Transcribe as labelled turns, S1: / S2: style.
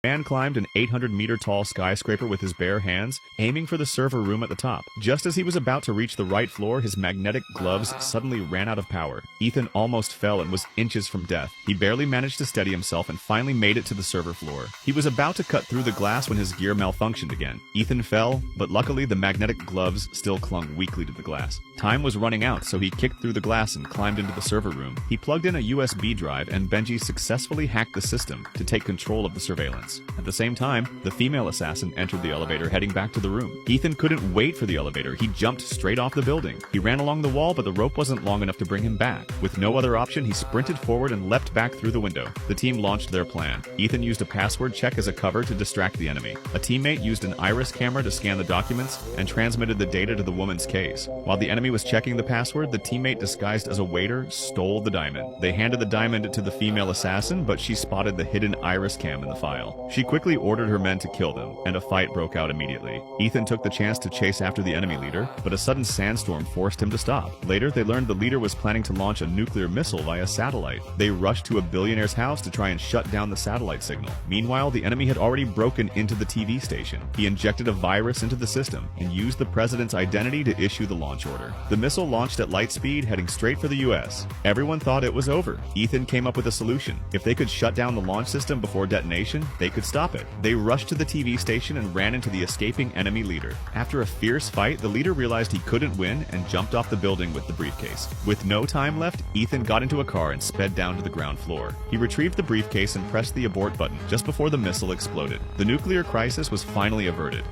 S1: Man climbed an 800-meter-tall skyscraper with his bare hands, aiming for the server room at the top. Just as he was about to reach the right floor, his magnetic gloves suddenly ran out of power. Ethan almost fell and was inches from death. He barely managed to steady himself and finally made it to the server floor. He was about to cut through the glass when his gear malfunctioned again. Ethan fell, but luckily the magnetic gloves still clung weakly to the glass. Time was running out, so he kicked through the glass and climbed into the server room. He plugged in a USB drive, and Benji successfully hacked the system to take control of the surveillance. At the same time, the female assassin entered the elevator heading back to the room. Ethan couldn't wait for the elevator. He jumped straight off the building. He ran along the wall, but the rope wasn't long enough to bring him back. With no other option, he sprinted forward and leapt back through the window. The team launched their plan. Ethan used a password check as a cover to distract the enemy. A teammate used an iris camera to scan the documents and transmitted the data to the woman's case. While the enemy was checking the password, the teammate disguised as a waiter stole the diamond. They handed the diamond to the female assassin, but she spotted the hidden iris cam in the file. She quickly ordered her men to kill them, and a fight broke out immediately. Ethan took the chance to chase after the enemy leader, but a sudden sandstorm forced him to stop. Later, they learned the leader was planning to launch a nuclear missile via satellite. They rushed to a billionaire's house to try and shut down the satellite signal. Meanwhile, the enemy had already broken into the TV station. He injected a virus into the system and used the president's identity to issue the launch order. The missile launched at light speed, heading straight for the US. Everyone thought it was over. Ethan came up with a solution. If they could shut down the launch system before detonation, they could stop it. They rushed to the TV station and ran into the escaping enemy leader. After a fierce fight, the leader realized he couldn't win and jumped off the building with the briefcase. With no time left, Ethan got into a car and sped down to the ground floor. He retrieved the briefcase and pressed the abort button just before the missile exploded. The nuclear crisis was finally averted.